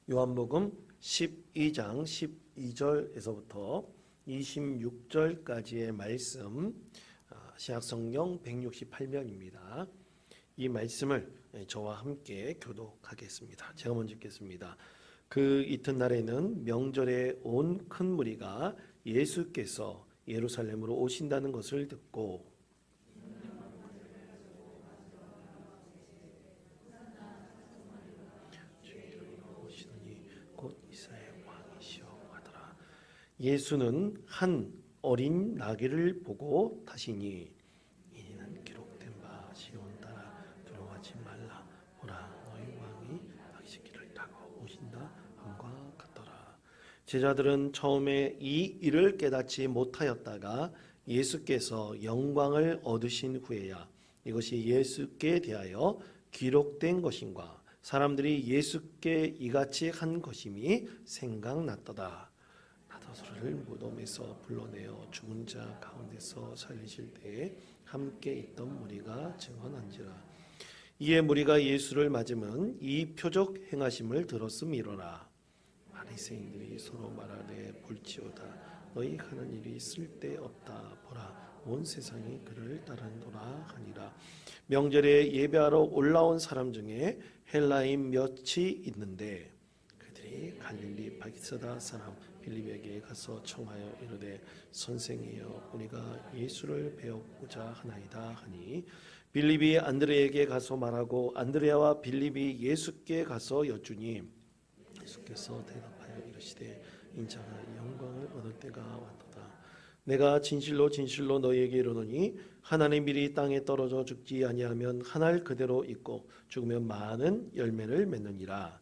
요한복음 12장 12절에서부터 26절까지의 말씀, 신약성경 168면입니다. 이 말씀을 저와 함께 교독하겠습니다. 제가 먼저 읽겠습니다. 그 이튿날에는 명절에 온 큰 무리가 예수께서 예루살렘으로 오신다는 것을 듣고 곧 이스라엘 왕이시여 하더라. 예수는 한 어린 나귀를 보고 다시니 이는 기록된 바 시온 따라 두려워하지 말라. 보라, 너희 왕이 나귀새끼를 타고 오신다 함과 같더라. 제자들은 처음에 이 일을 깨닫지 못하였다가 예수께서 영광을 얻으신 후에야 이것이 예수께 대하여 기록된 것인가 사람들이 예수께 이같이 한 것임이 생각났더다. 나사로를 무덤에서 불러내어 죽은 자 가운데서 살리실 때에 함께 있던 무리가 증언한지라. 이에 무리가 예수를 맞으면 이 표적 행하심을 들었음이로라. 바리새인들이 서로 말하되 볼지어다 너희 하는 일이 쓸데없다. 보라, 온 세상이 그를 따르노라 하니라. 명절에 예배하러 올라온 사람 중에 헬라인 몇이 있는데 그들이 갈릴리 바기사다 사람 빌립에게 가서 청하여 이르되 선생이여 우리가 예수를 배우고자 하나이다 하니 빌립이 안드레에게 가서 말하고 안드레아와 빌립이 예수께 가서 여쭈니 예수께서 대답하여 이르시되 인자가 영광을 얻을 때가 왔도다. 내가 진실로 진실로 너희에게 이르노니 하나님 밀이 땅에 떨어져 죽지 아니하면 한 알 그대로 있고 죽으면 많은 열매를 맺느니라.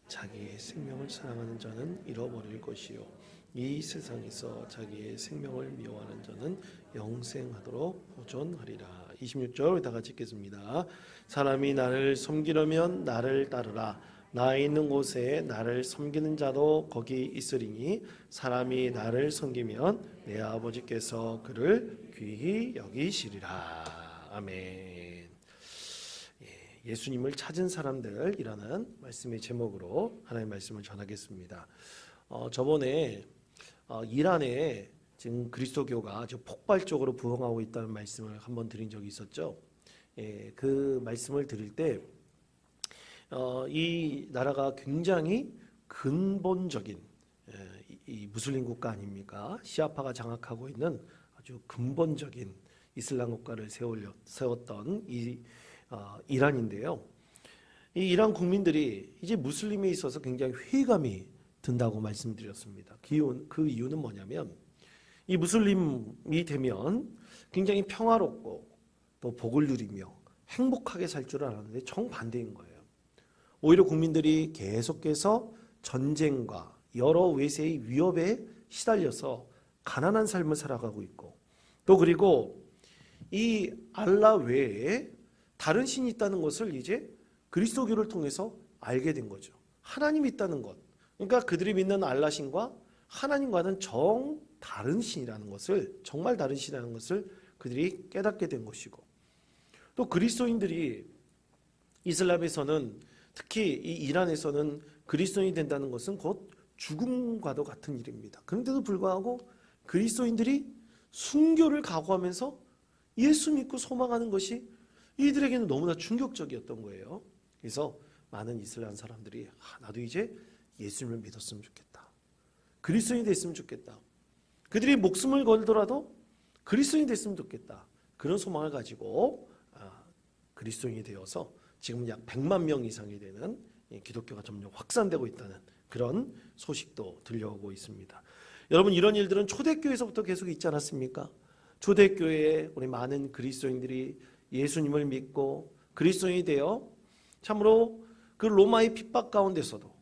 자기의 생명을 사랑하는 자는 잃어버릴 것이요 이 세상에서 자기의 생명을 미워하는 자는 영생하도록 보존하리라. 26절 다 같이 읽겠습니다. 사람이 나를 섬기려면 나를 따르라. 나 있는 곳에 나를 섬기는 자도 거기 있으리니 사람이 나를 섬기면 내 아버지께서 그를 귀히 여기시리라. 아멘. 예수님을 찾은 사람들이라는 말씀의 제목으로 하나님의 말씀을 전하겠습니다. 저번에 이란에 지금 그리스도교가 아주 폭발적으로 부흥하고 있다는 말씀을 한번 드린 적이 있었죠. 그 말씀을 드릴 때 이 나라가 굉장히 근본적인 이 무슬림 국가 아닙니까? 시아파가 장악하고 있는 아주 근본적인 이슬람 국가를 세웠던 이 이란인데요. 이 이란 국민들이 이제 무슬림에 있어서 굉장히 회의감이 든다고 말씀드렸습니다. 그 이유는 뭐냐면 이 무슬림이 되면 굉장히 평화롭고 또 복을 누리며 행복하게 살 줄 알았는데 정반대인 거예요. 오히려 국민들이 계속해서 전쟁과 여러 외세의 위협에 시달려서 가난한 삶을 살아가고 있고 또 그리고 이 알라 외에 다른 신이 있다는 것을 이제 그리스도교를 통해서 알게 된 거죠. 하나님이 있다는 것. 그러니까 그들이 믿는 알라 신과 하나님과는 정 다른 신이라는 것을 정말 다른 신이라는 것을 그들이 깨닫게 된 것이고 또 그리스도인들이 이슬람에서는 특히 이 이란에서는 그리스도인이 된다는 것은 곧 죽음과도 같은 일입니다. 그런데도 불구하고 그리스도인들이 순교를 각오하면서 예수 믿고 소망하는 것이 이들에게는 너무나 충격적이었던 거예요. 그래서 많은 이슬람 사람들이 나도 이제 예수님을 믿었으면 좋겠다. 그리스도인이 됐으면 좋겠다. 그들이 목숨을 걸더라도 그리스도인이 됐으면 좋겠다. 그런 소망을 가지고 그리스도인이 되어서 지금 약 100만 명 이상이 되는 기독교가 점점 확산되고 있다는 그런 소식도 들려오고 있습니다. 여러분 이런 일들은 초대교회에서부터 계속 있지 않았습니까? 초대교회에 우리 많은 그리스도인들이 예수님을 믿고 그리스도인이 되어 참으로 그 로마의 핍박 가운데서도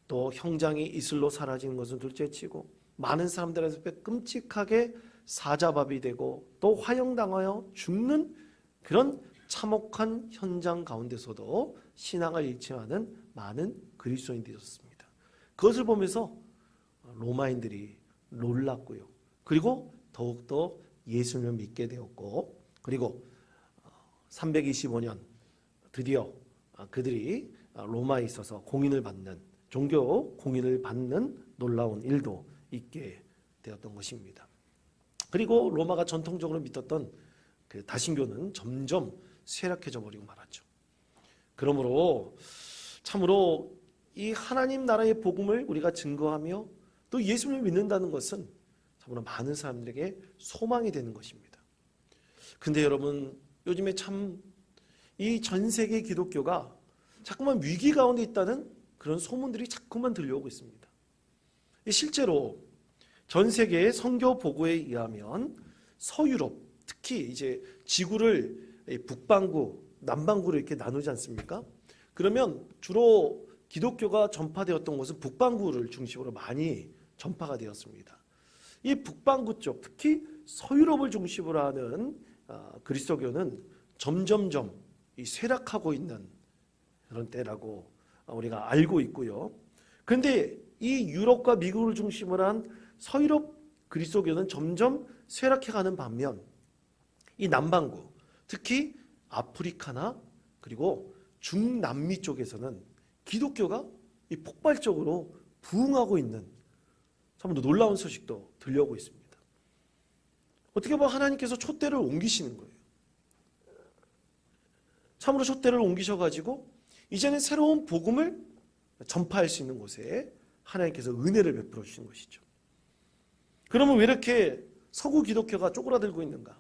또 형장이 이슬로 사라지는 것은 둘째치고 많은 사람들에서 끔찍하게 사자밥이 되고 또 화형당하여 죽는 그런 참혹한 현장 가운데서도 신앙을 잃지 않은 많은 그리스도인들이 있었습니다. 그것을 보면서 로마인들이 놀랐고요. 그리고 더욱더 예수님을 믿게 되었고 그리고 325년 드디어 그들이 로마에 있어서 공인을 받는 종교 공인을 받는 놀라운 일도 있게 되었던 것입니다. 그리고 로마가 전통적으로 믿었던 그 다신교는 점점 쇠락해져 버리고 말았죠. 그러므로 참으로 이 하나님 나라의 복음을 우리가 증거하며 또 예수님을 믿는다는 것은 참으로 많은 사람들에게 소망이 되는 것입니다. 근데 여러분, 요즘에 참 이 전 세계 기독교가 자꾸만 위기 가운데 있다는 그런 소문들이 자꾸만 들려오고 있습니다. 실제로 전 세계의 선교 보고에 의하면 서유럽, 특히 이제 지구를 북반구, 남반구로 이렇게 나누지 않습니까? 그러면 주로 기독교가 전파되었던 곳은 북반구를 중심으로 많이 전파가 되었습니다. 이 북반구 쪽, 특히 서유럽을 중심으로 하는 그리스도교는 점점점 이 쇠락하고 있는 그런 때라고 우리가 알고 있고요. 그런데 이 유럽과 미국을 중심으로 한 서유럽 그리스도교는 점점 쇠락해가는 반면 이 남반구, 특히 아프리카나 그리고 중남미 쪽에서는 기독교가 이 폭발적으로 부흥하고 있는 참 놀라운 소식도 들려오고 있습니다. 어떻게 보면 하나님께서 촛대를 옮기시는 거예요. 참으로 촛대를 옮기셔가지고 이제는 새로운 복음을 전파할 수 있는 곳에 하나님께서 은혜를 베풀어 주신 것이죠. 그러면 왜 이렇게 서구 기독교가 쪼그라들고 있는가?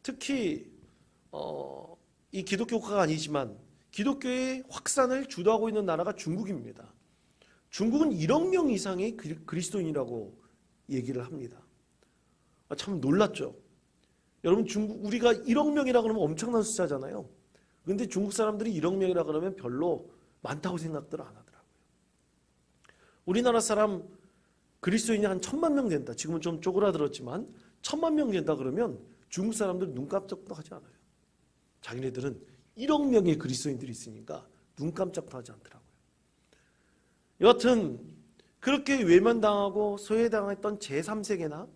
특히 이 기독교가 아니지만 기독교의 확산을 주도하고 있는 나라가 중국입니다. 중국은 1억 명 이상의 그리스도인이라고 얘기를 합니다. 참 놀랐죠. 여러분, 중국 우리가 1억 명이라 그러면 엄청난 숫자잖아요. 그런데 중국 사람들이 1억 명이라 그러면 별로 많다고 생각들 안 하더라고요. 우리나라 사람 그리스도인이 한 1,000만 명 된다. 지금은 좀 쪼그라들었지만 1,000만 명 된다 그러면 중국 사람들 눈 깜짝도 하지 않아요. 자기네들은 1억 명의 그리스도인들이 있으니까 눈 깜짝도 하지 않더라고요. 여하튼 그렇게 외면당하고 소외당했던 제3세계나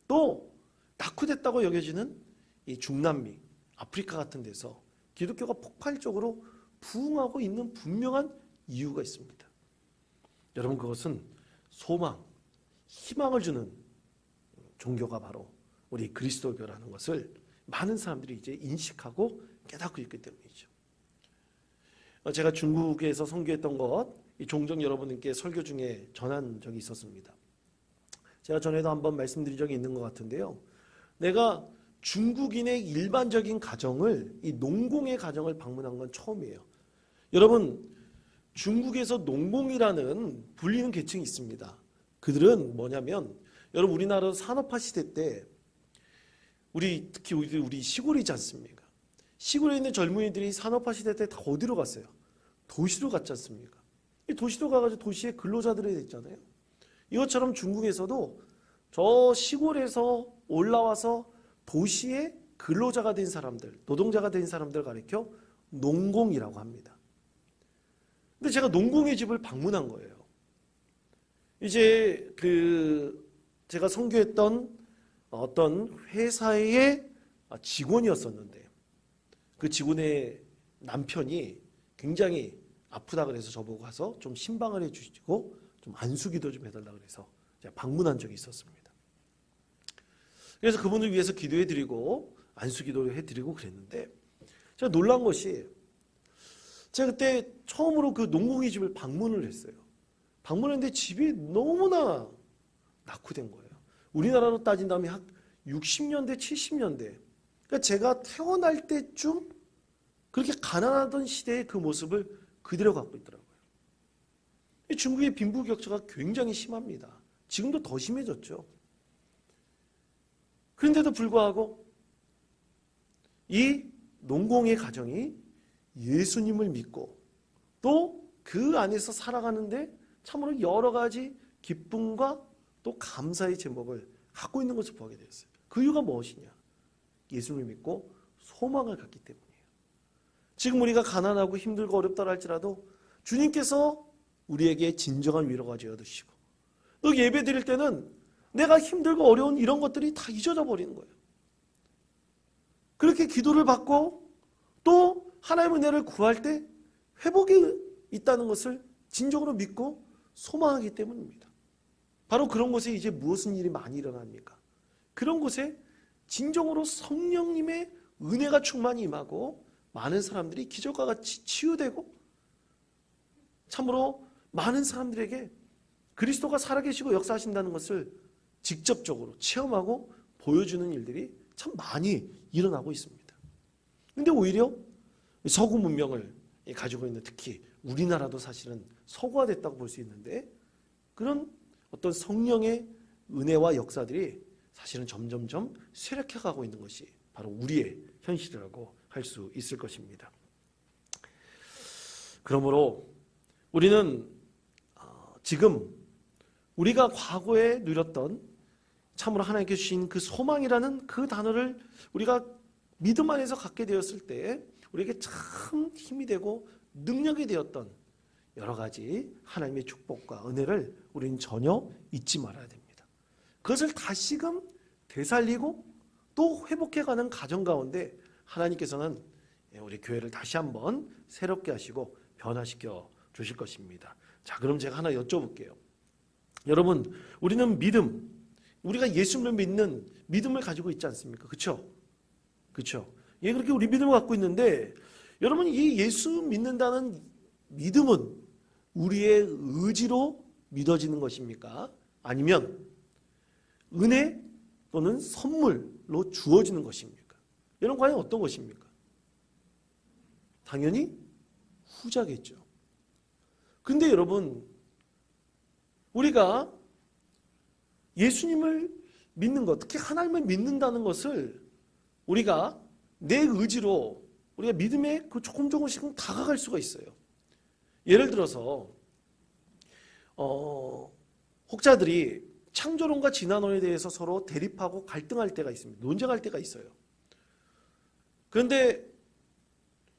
또 낙후됐다고 여겨지는 이 중남미, 아프리카 같은 데서 기독교가 폭발적으로 부흥하고 있는 분명한 이유가 있습니다. 여러분, 그것은 소망, 희망을 주는 종교가 바로 우리 그리스도교라는 것을 많은 사람들이 이제 인식하고 깨닫고 있기 때문이죠. 제가 중국에서 선교했던 것 종종 여러분께 설교 중에 전한 적이 있었습니다. 제가 전에도 한번 말씀드린 적이 있는 것 같은데요. 내가 중국인의 일반적인 가정을, 이 농공의 가정을 방문한 건 처음이에요. 여러분, 중국에서 농공이라는 불리는 계층이 있습니다. 그들은 뭐냐면, 여러분 우리나라 산업화 시대 때 특히 우리 시골이지 않습니까? 시골에 있는 젊은이들이 산업화 시대 때 다 어디로 갔어요? 도시로 갔지 않습니까? 이 도시로 가가지고 도시에 근로자들이 됐잖아요. 이것처럼 중국에서도 저 시골에서 올라와서 도시의 근로자가 된 사람들, 노동자가 된 사람들을 가리켜 농공이라고 합니다. 근데 제가 농공의 집을 방문한 거예요. 이제 제가 선교했던 어떤 회사의 직원이었었는데 그 직원의 남편이 굉장히 아프다 그래서 저보고 가서 좀 신방을 해주시고 좀 안수기도 좀 해달라 그래서 제가 방문한 적이 있었습니다. 그래서 그분을 위해서 기도해드리고 안수기도를 해드리고 그랬는데 제가 놀란 것이 제가 그때 처음으로 그 농공의 집을 방문을 했어요. 방문했는데 집이 너무나 낙후된 거예요. 우리나라로 따진다면 한 60년대, 70년대. 그러니까 제가 태어날 때쯤 그렇게 가난하던 시대의 그 모습을 그대로 갖고 있더라고요. 중국의 빈부격차가 굉장히 심합니다. 지금도 더 심해졌죠. 그런데도 불구하고 이 농공의 가정이 예수님을 믿고 또 그 안에서 살아가는데 참으로 여러 가지 기쁨과 또 감사의 제목을 갖고 있는 것을 보게 되었어요. 그 이유가 무엇이냐? 예수님을 믿고 소망을 갖기 때문이에요. 지금 우리가 가난하고 힘들고 어렵다 할지라도 주님께서 우리에게 진정한 위로가 되어주시고 또 예배 드릴 때는 내가 힘들고 어려운 이런 것들이 다 잊어져 버리는 거예요. 그렇게 기도를 받고 또 하나님의 은혜를 구할 때 회복이 있다는 것을 진정으로 믿고 소망하기 때문입니다. 바로 그런 곳에 이제 무슨 일이 많이 일어납니까? 그런 곳에 진정으로 성령님의 은혜가 충만히 임하고 많은 사람들이 기적과 같이 치유되고 참으로 많은 사람들에게 그리스도가 살아계시고 역사하신다는 것을 직접적으로 체험하고 보여주는 일들이 참 많이 일어나고 있습니다. 그런데 오히려 서구 문명을 가지고 있는, 특히 우리나라도 사실은 서구화됐다고 볼 수 있는데, 그런 어떤 성령의 은혜와 역사들이 사실은 점점점 쇠락해가고 있는 것이 바로 우리의 현실이라고 할 수 있을 것입니다. 그러므로 우리는 지금 우리가 과거에 누렸던 참으로 하나님께 주신 그 소망이라는 그 단어를 우리가 믿음 안에서 갖게 되었을 때 우리에게 참 힘이 되고 능력이 되었던 여러 가지 하나님의 축복과 은혜를 우리는 전혀 잊지 말아야 됩니다. 그것을 다시금 되살리고 또 회복해가는 과정 가운데 하나님께서는 우리 교회를 다시 한번 새롭게 하시고 변화시켜 주실 것입니다. 자, 그럼 제가 하나 여쭤볼게요. 여러분, 우리는 믿음, 우리가 예수님을 믿는 믿음을 가지고 있지 않습니까? 그렇죠? 그렇죠? 예, 그렇게 우리 믿음을 갖고 있는데, 여러분, 이 예수 믿는다는 믿음은 우리의 의지로 믿어지는 것입니까? 아니면 은혜 또는 선물로 주어지는 것입니까? 여러분, 과연 어떤 것입니까? 당연히 후자겠죠. 근데 여러분, 우리가 예수님을 믿는 것, 특히 하나님을 믿는다는 것을 우리가 내 의지로 우리가 믿음에 조금씩 다가갈 수가 있어요. 예를 들어서 혹자들이 창조론과 진화론에 대해서 서로 대립하고 갈등할 때가 있습니다. 논쟁할 때가 있어요. 그런데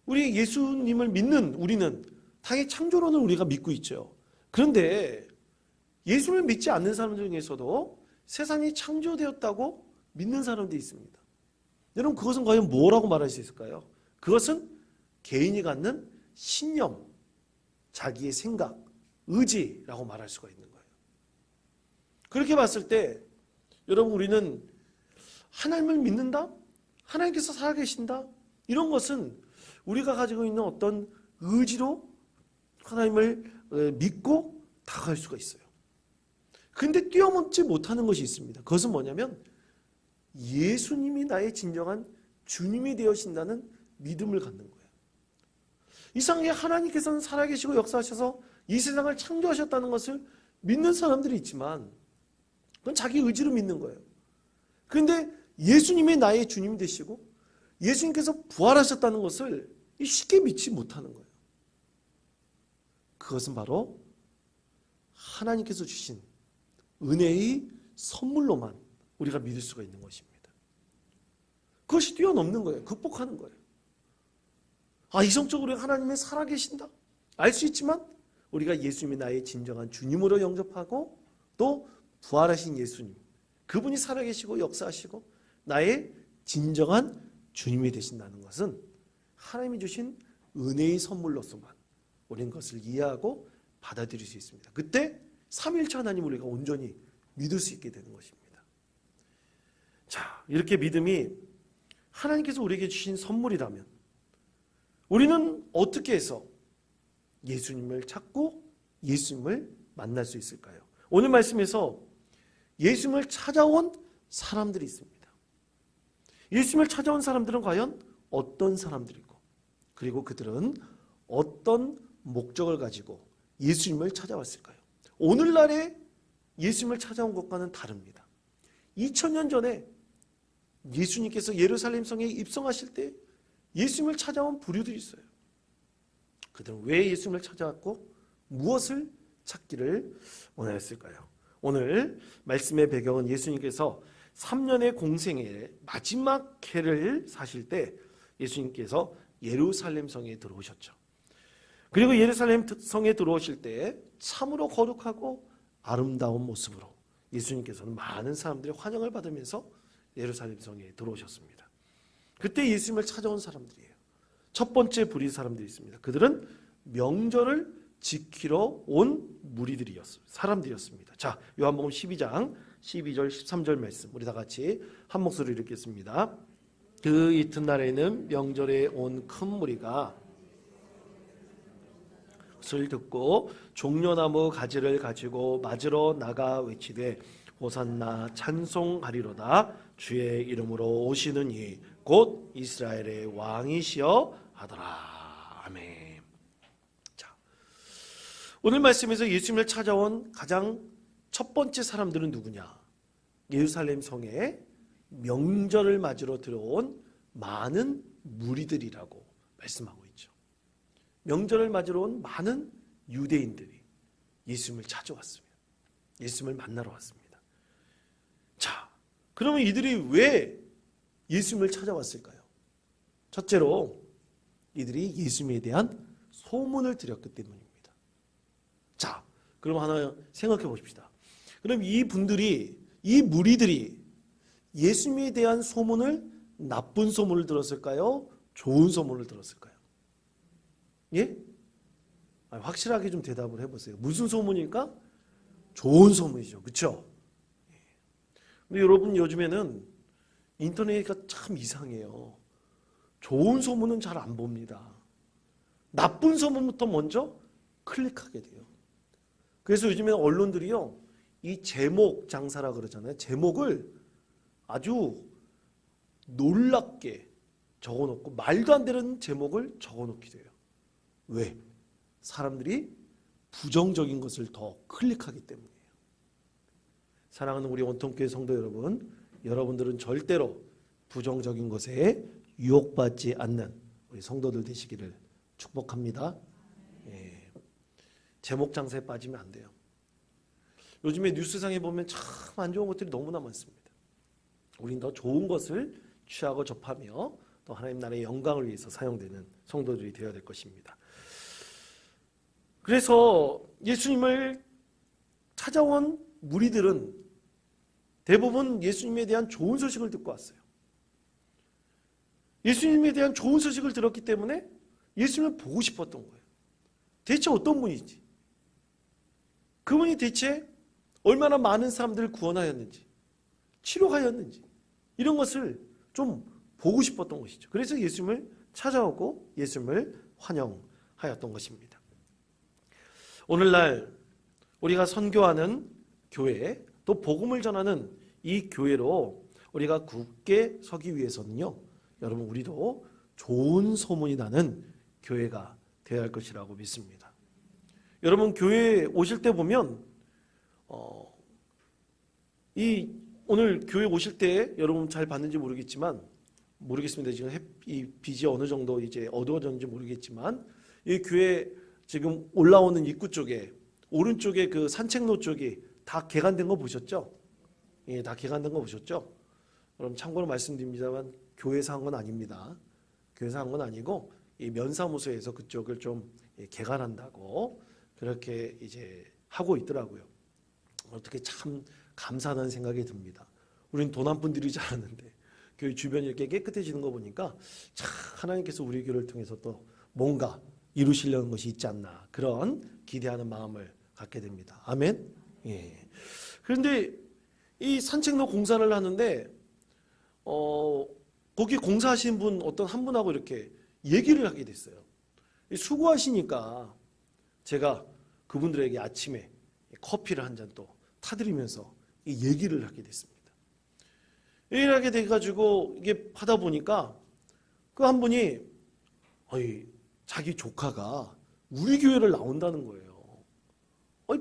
우리 예수님을 믿는 우리는 당연히 창조론을 우리가 믿고 있죠. 그런데 예수를 믿지 않는 사람들 중에서도 세상이 창조되었다고 믿는 사람들이 있습니다. 여러분, 그것은 과연 뭐라고 말할 수 있을까요? 그것은 개인이 갖는 신념, 자기의 생각, 의지라고 말할 수가 있는 거예요. 그렇게 봤을 때 여러분, 우리는 하나님을 믿는다? 하나님께서 살아계신다? 이런 것은 우리가 가지고 있는 어떤 의지로 하나님을 믿고 다가갈 수가 있어요. 근데 뛰어넘지 못하는 것이 있습니다. 그것은 뭐냐면 예수님이 나의 진정한 주님이 되어신다는 믿음을 갖는 거예요. 이상하게 하나님께서는 살아계시고 역사하셔서 이 세상을 창조하셨다는 것을 믿는 사람들이 있지만 그건 자기 의지로 믿는 거예요. 그런데 예수님이 나의 주님이 되시고 예수님께서 부활하셨다는 것을 쉽게 믿지 못하는 거예요. 그것은 바로 하나님께서 주신 은혜의 선물로만 우리가 믿을 수가 있는 것입니다. 그것이 뛰어넘는 거예요. 극복하는 거예요. 이성적으로 하나님이 살아계신다 알 수 있지만 우리가 예수님이 나의 진정한 주님으로 영접하고 또 부활하신 예수님, 그분이 살아계시고 역사하시고 나의 진정한 주님이 되신다는 것은 하나님이 주신 은혜의 선물로서만 우리는 그것을 이해하고 받아들일 수 있습니다. 그때 삼위일체 하나님을 우리가 온전히 믿을 수 있게 되는 것입니다. 자, 이렇게 믿음이 하나님께서 우리에게 주신 선물이라면 우리는 어떻게 해서 예수님을 찾고 예수님을 만날 수 있을까요? 오늘 말씀에서 예수님을 찾아온 사람들이 있습니다. 예수님을 찾아온 사람들은 과연 어떤 사람들이고, 그리고 그들은 어떤 목적을 가지고 예수님을 찾아왔을까요? 오늘날의 예수님을 찾아온 것과는 다릅니다. 2000년 전에 예수님께서 예루살렘 성에 입성하실 때 예수님을 찾아온 부류들이 있어요. 그들은 왜 예수님을 찾아왔고 무엇을 찾기를 원하였을까요? 오늘 말씀의 배경은 예수님께서 3년의 공생의 마지막 해를 사실 때 예수님께서 예루살렘 성에 들어오셨죠. 그리고 예루살렘 성에 들어오실 때 참으로 거룩하고 아름다운 모습으로 예수님께서는 많은 사람들의 환영을 받으면서 예루살렘 성에 들어오셨습니다. 그때 예수님을 찾아온 사람들이에요. 첫 번째 부류 사람들이 있습니다. 그들은 명절을 지키러 온 무리들이었어요. 사람들이었습니다. 자, 요한복음 12장 12절 13절 말씀 우리 다 같이 한 목소리로 읽겠습니다. 그 이튿날에는 명절에 온 큰 무리가 것을 듣고 종려나무 가지를 가지고 맞으러 나가 외치되 호산나 찬송하리로다 주의 이름으로 오시는 이 곧 이스라엘의 왕이시여 하더라. 아멘. 자, 오늘 말씀에서 예수님을 찾아온 가장 첫 번째 사람들은 누구냐? 예루살렘 성에 명절을 맞으러 들어온 많은 무리들이라고 말씀하고 있죠. 명절을 맞으러 온 많은 유대인들이 예수님을 찾아왔습니다. 예수님을 만나러 왔습니다. 자, 그러면 이들이 왜 예수님을 찾아왔을까요? 첫째로 이들이 예수님에 대한 소문을 들었기 때문입니다. 자, 그럼 하나 생각해 보십시다. 그럼 이 무리들이 예수님에 대한 소문을 나쁜 소문을 들었을까요? 좋은 소문을 들었을까요? 예? 확실하게 좀 대답을 해보세요. 무슨 소문일까? 좋은 소문이죠. 그렇죠? 근데 여러분 요즘에는 인터넷이 참 이상해요. 좋은 소문은 잘 안 봅니다. 나쁜 소문부터 먼저 클릭하게 돼요. 그래서 요즘에 언론들이요, 이 제목 장사라 그러잖아요. 제목을 아주 놀랍게 적어놓고 말도 안 되는 제목을 적어놓게 돼요. 왜? 사람들이 부정적인 것을 더 클릭하기 때문이에요. 사랑하는 우리 원통교회 성도 여러분, 여러분들은 절대로 부정적인 것에 유혹받지 않는 우리 성도들 되시기를 축복합니다. 예. 제목 장사에 빠지면 안 돼요. 요즘에 뉴스상에 보면 참 안 좋은 것들이 너무나 많습니다. 우린 더 좋은 것을 취하고 접하며 또 하나님 나라의 영광을 위해서 사용되는 성도들이 되어야 될 것입니다. 그래서 예수님을 찾아온 무리들은 대부분 예수님에 대한 좋은 소식을 듣고 왔어요. 예수님에 대한 좋은 소식을 들었기 때문에 예수님을 보고 싶었던 거예요. 대체 어떤 분이지? 그분이 대체 얼마나 많은 사람들을 구원하였는지, 치료하였는지 이런 것을 좀 보고 싶었던 것이죠. 그래서 예수님을 찾아오고 예수님을 환영하였던 것입니다. 오늘날 우리가 선교하는 교회, 또 복음을 전하는 이 교회로 우리가 굳게 서기 위해서는요, 여러분 우리도 좋은 소문이 나는 교회가 되어야 할 것이라고 믿습니다. 여러분 교회에 오실 때 보면 오늘 교회 오실 때 여러분 잘 봤는지 모르겠습니다. 지금 이 빛이 어느 정도 이제 어두워졌는지 모르겠지만 이 교회 지금 올라오는 입구 쪽에 오른쪽에 그 산책로 쪽이 다 개관된 거 보셨죠? 예, 다 개관된 거 보셨죠? 그럼 참고로 말씀드립니다만 교회에서 한 건 아닙니다. 교회에서 한 건 아니고 이 면사무소에서 그쪽을 좀 개관한다고 그렇게 이제 하고 있더라고요. 어떻게 참 감사하다는 생각이 듭니다. 우리는 돈 한 푼 들이지 않았는데 교회 주변이 이렇게 깨끗해지는 거 보니까 참 하나님께서 우리 교회를 통해서 또 뭔가 이루시려는 것이 있지 않나 그런 기대하는 마음을 갖게 됩니다. 아멘. 예. 그런데 이 산책로 공사를 하는데 거기 공사하신 분 어떤 한 분하고 이렇게 얘기를 하게 됐어요. 수고하시니까 제가 그분들에게 아침에 커피를 한 잔 또 타드리면서 얘기를 하게 됐습니다. 얘기를 하게 돼가지고 이게 하다 보니까 그 한 분이 자기 조카가 우리 교회를 나온다는 거예요.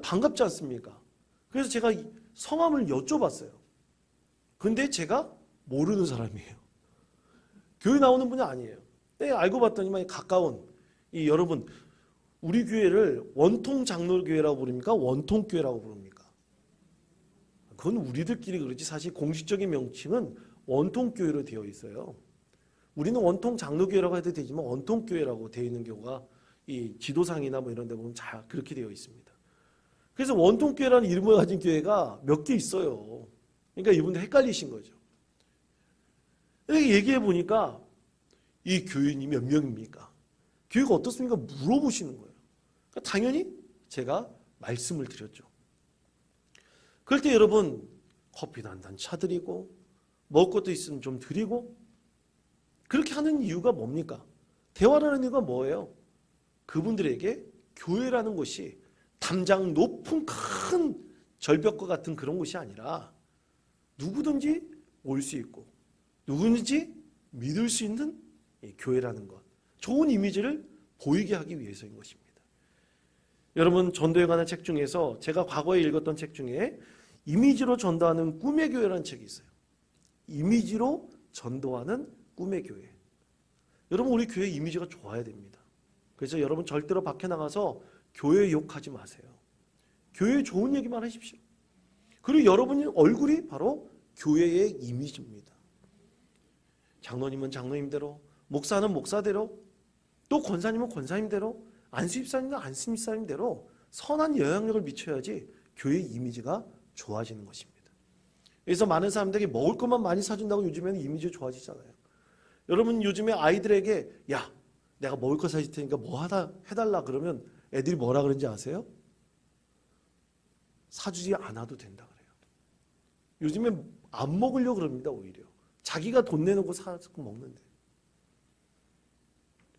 반갑지 않습니까? 그래서 제가 성함을 여쭤봤어요. 근데 제가 모르는 사람이에요. 교회 나오는 분이 아니에요. 네, 알고 봤더니만 가까운 여러분 우리 교회를 원통 장로교회라고 부릅니까? 원통교회라고 부릅니까? 그건 우리들끼리 그렇지 사실 공식적인 명칭은 원통교회로 되어 있어요. 우리는 원통 장로교회라고 해도 되지만 원통교회라고 되어 있는 경우가 이 지도상이나 뭐 이런 데 보면 잘 그렇게 되어 있습니다. 그래서 원통교회라는 이름을 가진 교회가 몇 개 있어요. 그러니까 이분들 헷갈리신 거죠. 이렇게 얘기해 보니까 이 교인이 몇 명입니까? 교회가 어떻습니까? 물어보시는 거예요. 그러니까 당연히 제가 말씀을 드렸죠. 그럴 때 여러분 커피도 한 잔 차드리고 먹을 것도 있으면 좀 드리고 그렇게 하는 이유가 뭡니까? 대화를 하는 이유가 뭐예요? 그분들에게 교회라는 곳이 담장 높은 큰 절벽과 같은 그런 곳이 아니라 누구든지 올 수 있고 누구든지 믿을 수 있는 교회라는 것, 좋은 이미지를 보이게 하기 위해서인 것입니다. 여러분 전도에 관한 책 중에서 제가 과거에 읽었던 책 중에 이미지로 전도하는 꿈의 교회라는 책이 있어요. 이미지로 전도하는 꿈의 교회. 여러분 우리 교회 이미지가 좋아야 됩니다. 그래서 여러분 절대로 밖에 나가서 교회 욕하지 마세요. 교회 좋은 얘기만 하십시오. 그리고 여러분 얼굴이 바로 교회의 이미지입니다. 장로님은 장로님대로, 목사는 목사대로, 또 권사님은 권사님대로, 안수집사님은 안수집사님대로 선한 영향력을 미쳐야지 교회의 이미지가 좋아지는 것입니다. 그래서 많은 사람들이 먹을 것만 많이 사준다고 요즘에는 이미지가 좋아지잖아요. 여러분 요즘에 아이들에게 야 내가 먹을 거 사줄 테니까 뭐 하다 해달라 그러면 애들이 뭐라 그러는지 아세요? 사주지 않아도 된다 그래요. 요즘에 안 먹으려고 그럽니다. 오히려 자기가 돈 내놓고 사서 먹는데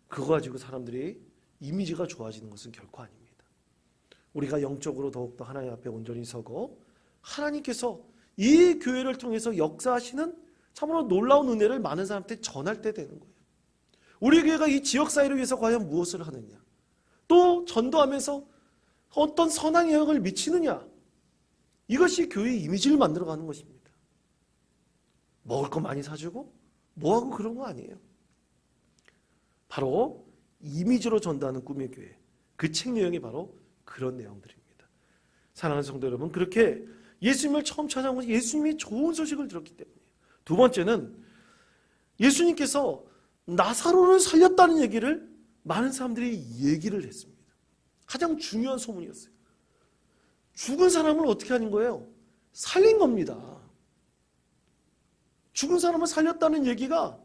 그거 가지고 사람들이 이미지가 좋아지는 것은 결코 아닙니다. 우리가 영적으로 더욱더 하나님 앞에 온전히 서고 하나님께서 이 교회를 통해서 역사하시는 참으로 놀라운 은혜를 많은 사람한테 전할 때 되는 거예요. 우리 교회가 이 지역사회를 위해서 과연 무엇을 하느냐, 또 전도하면서 어떤 선한 영향을 미치느냐, 이것이 교회의 이미지를 만들어가는 것입니다. 먹을 거 많이 사주고 뭐하고 그런 거 아니에요. 바로 이미지로 전도하는 꿈의 교회, 그 책 내용이 바로 그런 내용들입니다. 사랑하는 성도 여러분, 그렇게 예수님을 처음 찾아온 것이 예수님이 좋은 소식을 들었기 때문이에요. 두 번째는 예수님께서 나사로를 살렸다는 얘기를 많은 사람들이 얘기를 했습니다. 가장 중요한 소문이었어요. 죽은 사람을 어떻게 하는 거예요? 살린 겁니다. 죽은 사람을 살렸다는 얘기가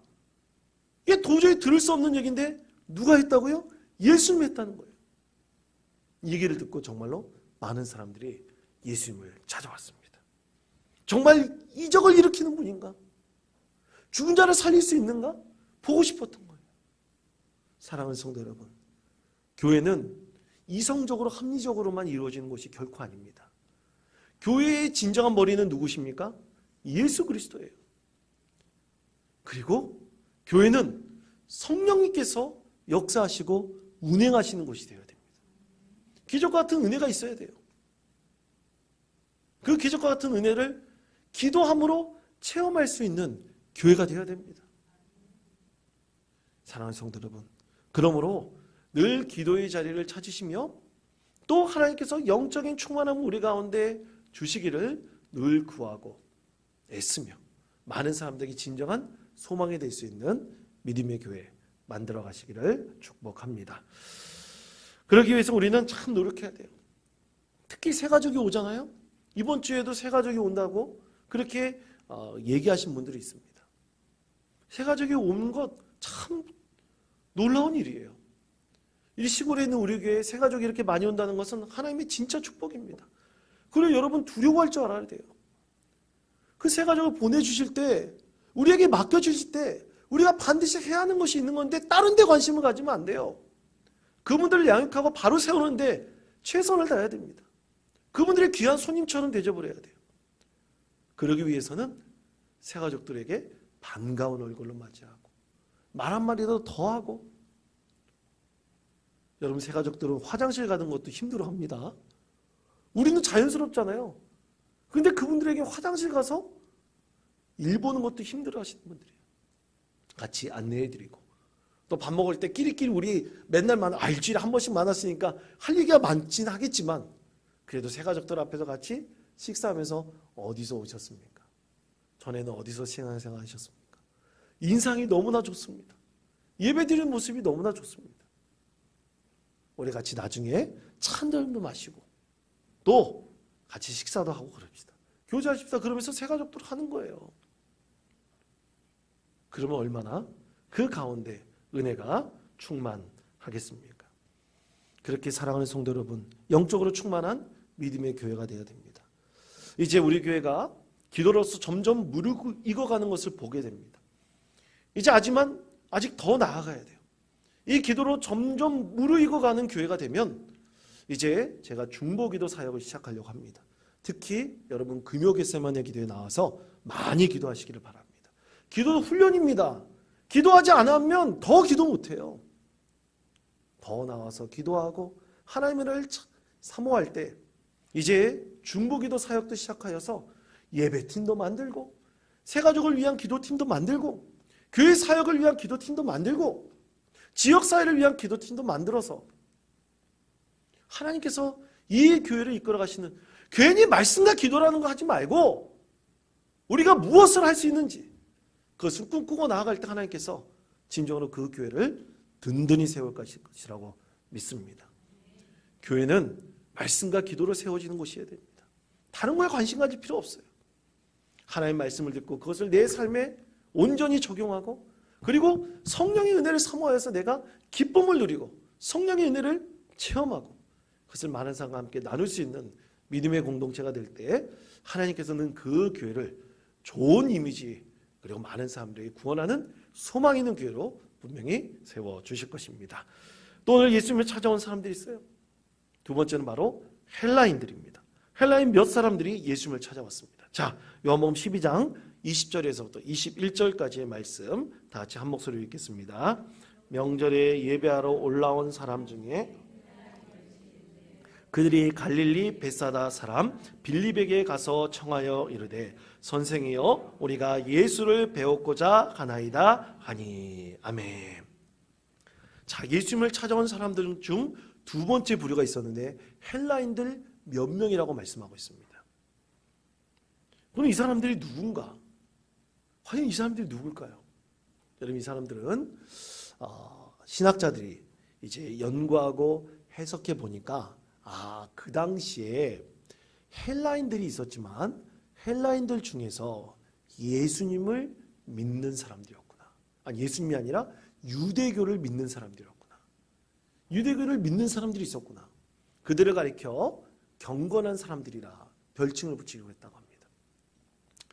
이게 도저히 들을 수 없는 얘기인데 누가 했다고요? 예수님이 했다는 거예요. 이 얘기를 듣고 정말로 많은 사람들이 예수님을 찾아왔습니다. 정말 이적을 일으키는 분인가? 죽은 자를 살릴 수 있는가? 보고 싶었던 거예요. 사랑하는 성도 여러분, 교회는 이성적으로 합리적으로만 이루어지는 것이 결코 아닙니다. 교회의 진정한 머리는 누구십니까? 예수 그리스도예요. 그리고 교회는 성령님께서 역사하시고 운행하시는 곳이 되어야 됩니다. 기적과 같은 은혜가 있어야 돼요. 그 기적과 같은 은혜를 기도함으로 체험할 수 있는 교회가 되어야 됩니다. 사랑하는 성도 여러분, 그러므로 늘 기도의 자리를 찾으시며 또 하나님께서 영적인 충만함을 우리 가운데 주시기를 늘 구하고 애쓰며 많은 사람들에게 진정한 소망이 될 수 있는 믿음의 교회 만들어 가시기를 축복합니다. 그러기 위해서 우리는 참 노력해야 돼요. 특히 새가족이 오잖아요. 이번 주에도 새가족이 온다고 그렇게 얘기하신 분들이 있습니다. 새가족이 온 것 참 놀라운 일이에요. 이 시골에 있는 우리 교회에 새가족이 이렇게 많이 온다는 것은 하나님의 진짜 축복입니다. 그리고 여러분 두려워할 줄 알아야 돼요. 그 새가족을 보내주실 때, 우리에게 맡겨주실 때 우리가 반드시 해야 하는 것이 있는 건데 다른 데 관심을 가지면 안 돼요. 그분들을 양육하고 바로 세우는데 최선을 다해야 됩니다. 그분들의 귀한 손님처럼 대접을 해야 돼요. 그러기 위해서는 새가족들에게 반가운 얼굴로 맞이하고 말 한마디라도 더 하고, 여러분 새가족들은 화장실 가는 것도 힘들어합니다. 우리는 자연스럽잖아요. 그런데 그분들에게 화장실 가서 일 보는 것도 힘들어하시는 분들이에요. 같이 안내해드리고 또 밥 먹을 때 끼리끼리 우리 맨날 일주일에 한 번씩 만났으니까 할 얘기가 많진 하겠지만 그래도 새가족들 앞에서 같이 식사하면서 어디서 오셨습니까? 전에는 어디서 신앙생활 하셨습니까? 인상이 너무나 좋습니다. 예배드리는 모습이 너무나 좋습니다. 우리 같이 나중에 차 한 잔도 마시고 또 같이 식사도 하고 그럽시다. 교제하십시다. 그러면서 새가족들 하는 거예요. 그러면 얼마나 그 가운데 은혜가 충만하겠습니까? 그렇게 사랑하는 성도 여러분, 영적으로 충만한 믿음의 교회가 되어야 됩니다. 이제 우리 교회가 기도로서 점점 무르익어가는 것을 보게 됩니다. 이제 하지만 아직 더 나아가야 돼요. 이 기도로 점점 무르익어가는 교회가 되면 이제 제가 중보기도 사역을 시작하려고 합니다. 특히 여러분 금요 겟세마네 기도에 나와서 많이 기도하시기를 바랍니다. 기도도 훈련입니다. 기도하지 않으면 더 기도 못해요. 더 나와서 기도하고 하나님을 사모할 때 이제 중보기도 사역도 시작하여서 예배팀도 만들고 새가족을 위한 기도팀도 만들고 교회 사역을 위한 기도팀도 만들고 지역사회를 위한 기도팀도 만들어서 하나님께서 이 교회를 이끌어 가시는, 괜히 말씀과 기도라는 거 하지 말고 우리가 무엇을 할 수 있는지 그것을 꿈꾸고 나아갈 때 하나님께서 진정으로 그 교회를 든든히 세울 것이라고 믿습니다. 교회는 말씀과 기도로 세워지는 곳이어야 됩니다. 다른 거에 관심 가질 필요 없어요. 하나님의 말씀을 듣고 그것을 내 삶에 온전히 적용하고 그리고 성령의 은혜를 사모하여서 내가 기쁨을 누리고 성령의 은혜를 체험하고 그것을 많은 사람과 함께 나눌 수 있는 믿음의 공동체가 될 때 하나님께서는 그 교회를 좋은 이미지 그리고 많은 사람들이 구원하는 소망 있는 교회로 분명히 세워주실 것입니다. 또 오늘 예수님을 찾아온 사람들이 있어요. 두 번째는 바로 헬라인들입니다. 헬라인 몇 사람들이 예수님을 찾아왔습니다. 자, 요한복음 12장 20절에서부터 21절까지의 말씀 다 같이 한 목소리로 읽겠습니다. 명절에 예배하러 올라온 사람 중에 그들이 갈릴리 벳사다 사람 빌립에게 가서 청하여 이르되 선생이여 우리가 예수를 배웠고자 가나이다 하니. 아멘. 자, 예수님을 찾아온 사람들 중 두 번째 부류가 있었는데 헬라인들 몇 명이라고 말씀하고 있습니다. 그럼 이 사람들이 누군가? 과연 이 사람들이 누굴까요? 여러분, 이 사람들은 신학자들이 이제 연구하고 해석해 보니까 그 당시에 헬라인들이 있었지만 헬라인들 중에서 예수님을 믿는 사람들이었구나. 예수님이 아니라 유대교를 믿는 사람들이었구나. 유대교를 믿는 사람들이 있었구나. 그들을 가리켜 경건한 사람들이라 별칭을 붙이기로 했다고 합니다.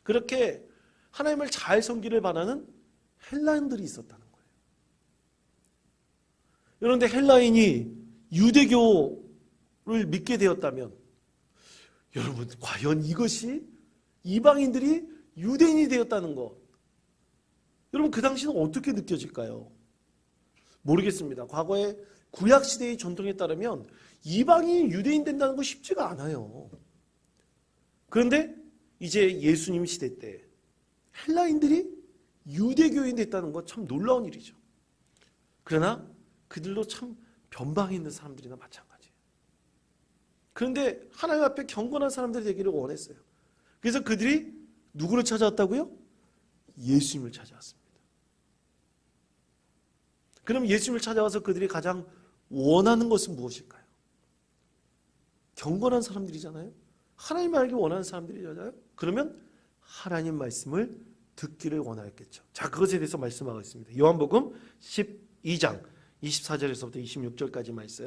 그렇게 하나님을 잘 섬기를 바라는 헬라인들이 있었다는 거예요. 그런데 헬라인이 유대교를 믿게 되었다면 여러분, 과연 이것이 이방인들이 유대인이 되었다는 것, 여러분 그 당시는 어떻게 느껴질까요? 모르겠습니다. 과거에 구약시대의 전통에 따르면 이방인이 유대인 된다는 거 쉽지가 않아요. 그런데 이제 예수님 시대 때 헬라인들이 유대교인 됐다는 거 참 놀라운 일이죠. 그러나 그들도 참 변방에 있는 사람들이나 마찬가지예요. 그런데 하나님 앞에 경건한 사람들이 되기를 원했어요. 그래서 그들이 누구를 찾아왔다고요? 예수님을 찾아왔습니다. 그럼 예수님을 찾아와서 그들이 가장 원하는 것은 무엇일까요? 경건한 사람들이잖아요. 하나님 알기 원하는 사람들이잖아요. 그러면 하나님 말씀을 듣기를 원하였겠죠. 자, 그것에 대해서 말씀하고 있습니다. 요한복음 12장 24절에서부터 26절까지 말씀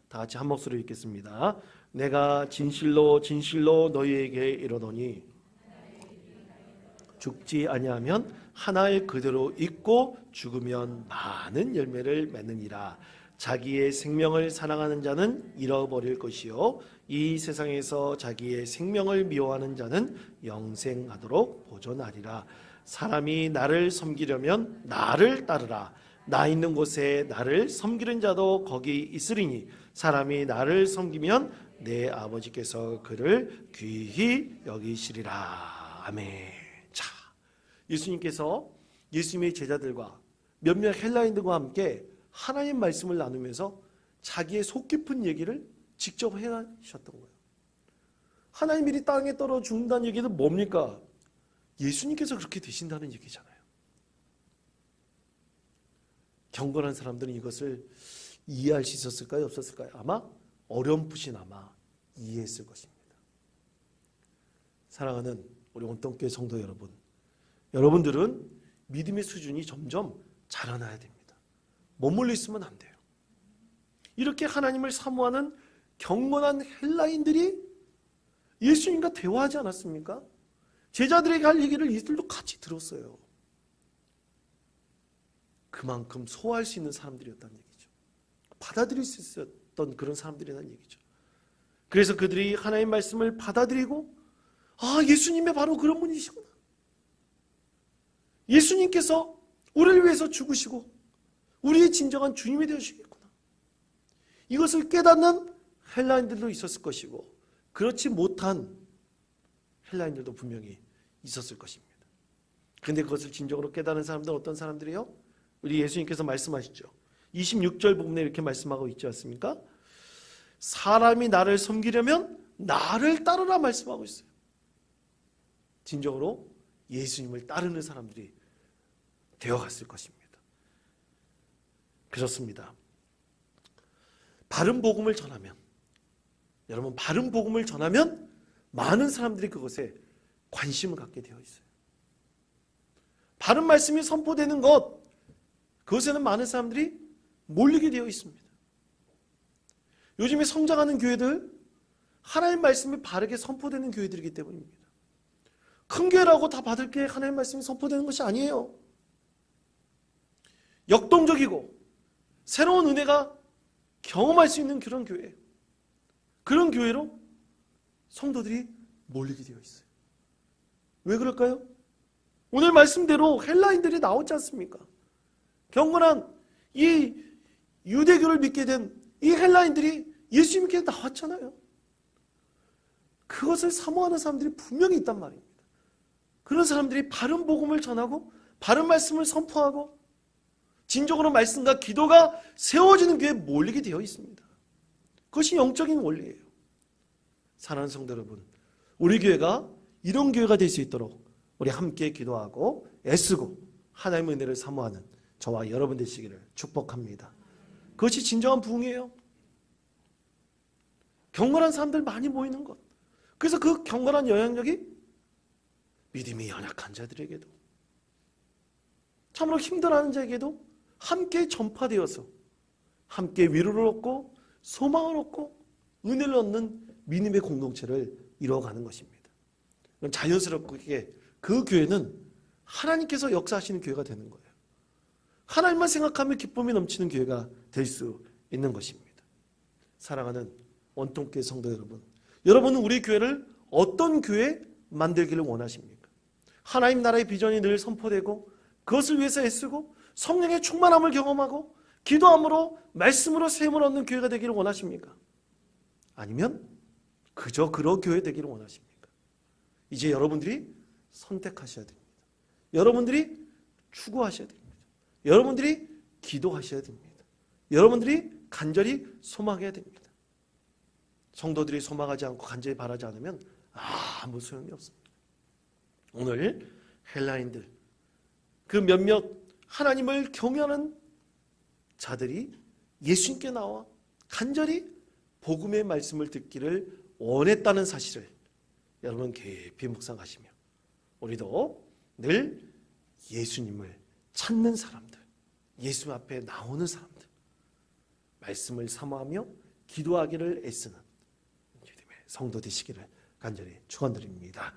다 같이 한 목소리로 읽겠습니다. 내가 진실로 진실로 너희에게 이르노니 죽지 아니하면 하나의 그대로 있고 죽으면 많은 열매를 맺느니라. 자기의 생명을 사랑하는 자는 잃어버릴 것이요 이 세상에서 자기의 생명을 미워하는 자는 영생하도록 보존하리라. 사람이 나를 섬기려면 나를 따르라. 나 있는 곳에 나를 섬기는 자도 거기 있으리니 사람이 나를 섬기면 내 아버지께서 그를 귀히 여기시리라. 아멘. 자, 예수님께서 예수님의 제자들과 몇몇 헬라인들과 함께 하나님 말씀을 나누면서 자기의 속 깊은 얘기를 직접 해하셨던 거예요. 하나님 일이 땅에 떨어 죽는다는 얘기는 뭡니까? 예수님께서 그렇게 되신다는 얘기잖아요. 경건한 사람들은 이것을 이해할 수 있었을까요? 없었을까요? 아마 어렴풋이나마 이해했을 것입니다. 사랑하는 우리 온통교회 성도 여러분, 여러분들은 믿음의 수준이 점점 자라나야 됩니다. 머물러 있으면 안 돼요. 이렇게 하나님을 사모하는 경건한 헬라인들이 예수님과 대화하지 않았습니까? 제자들에게 할 얘기를 이들도 같이 들었어요. 그만큼 소화할 수 있는 사람들이었다는 얘기죠. 받아들일 수 있었던 그런 사람들이라는 얘기죠. 그래서 그들이 하나님의 말씀을 받아들이고, 예수님의 바로 그런 분이시구나. 예수님께서 우리를 위해서 죽으시고 우리의 진정한 주님이 되시겠구나. 이것을 깨닫는 헬라인들도 있었을 것이고, 그렇지 못한 헬라인들도 분명히 있었을 것입니다. 그런데 그것을 진정으로 깨닫는 사람들은 어떤 사람들이요? 우리 예수님께서 말씀하시죠. 26절 부분에 이렇게 말씀하고 있지 않습니까? 사람이 나를 섬기려면 나를 따르라 말씀하고 있어요. 진정으로 예수님을 따르는 사람들이 되어갔을 것입니다. 그렇습니다. 바른 복음을 전하면, 여러분, 바른 복음을 전하면 많은 사람들이 그것에 관심을 갖게 되어 있어요. 바른 말씀이 선포되는 것, 그것에는 많은 사람들이 몰리게 되어 있습니다. 요즘에 성장하는 교회들, 하나님 말씀이 바르게 선포되는 교회들이기 때문입니다. 큰 교회라고 다 받을 게 하나님 말씀이 선포되는 것이 아니에요. 역동적이고 새로운 은혜가 경험할 수 있는 그런 교회, 그런 교회로 성도들이 몰리게 되어 있어요. 왜 그럴까요? 오늘 말씀대로 헬라인들이 나오지 않습니까? 경건한 이 유대교를 믿게 된 이 헬라인들이 예수님께 나왔잖아요. 그것을 사모하는 사람들이 분명히 있단 말입니다. 그런 사람들이 바른 복음을 전하고 바른 말씀을 선포하고 진정으로 말씀과 기도가 세워지는 교회에 몰리게 되어 있습니다. 그것이 영적인 원리예요. 사랑하는 성도 여러분, 우리 교회가 이런 교회가 될 수 있도록 우리 함께 기도하고 애쓰고 하나님의 은혜를 사모하는 저와 여러분 되시기를 축복합니다. 그것이 진정한 부흥이에요. 경건한 사람들 많이 모이는 것. 그래서 그 경건한 영향력이 믿음이 연약한 자들에게도, 참으로 힘들어하는 자에게도 함께 전파되어서 함께 위로를 얻고 소망을 얻고 은혜를 얻는 믿음의 공동체를 이루어가는 것입니다. 자연스럽게 그 교회는 하나님께서 역사하시는 교회가 되는 거예요. 하나님만 생각하며 기쁨이 넘치는 교회가 될 수 있는 것입니다. 사랑하는 원통교회 성도 여러분, 여러분은 우리 교회를 어떤 교회 만들기를 원하십니까? 하나님 나라의 비전이 늘 선포되고 그것을 위해서 애쓰고 성령의 충만함을 경험하고 기도함으로 말씀으로 세움을 얻는 교회가 되기를 원하십니까? 아니면 그저 그런 교회 되기를 원하십니까? 이제 여러분들이 선택하셔야 됩니다. 여러분들이 추구하셔야 됩니다. 여러분들이 기도하셔야 됩니다. 여러분들이 간절히 소망해야 됩니다. 성도들이 소망하지 않고 간절히 바라지 않으면 아무 소용이 없습니다. 오늘 헬라인들, 그 몇몇 하나님을 경외하는 자들이 예수님께 나와 간절히 복음의 말씀을 듣기를 원했다는 사실을 여러분 깊이 묵상하시며 우리도 늘 예수님을 찾는 사람들, 예수 앞에 나오는 사람들, 말씀을 사모하며 기도하기를 애쓰는 성도 되시기를 간절히 축원드립니다.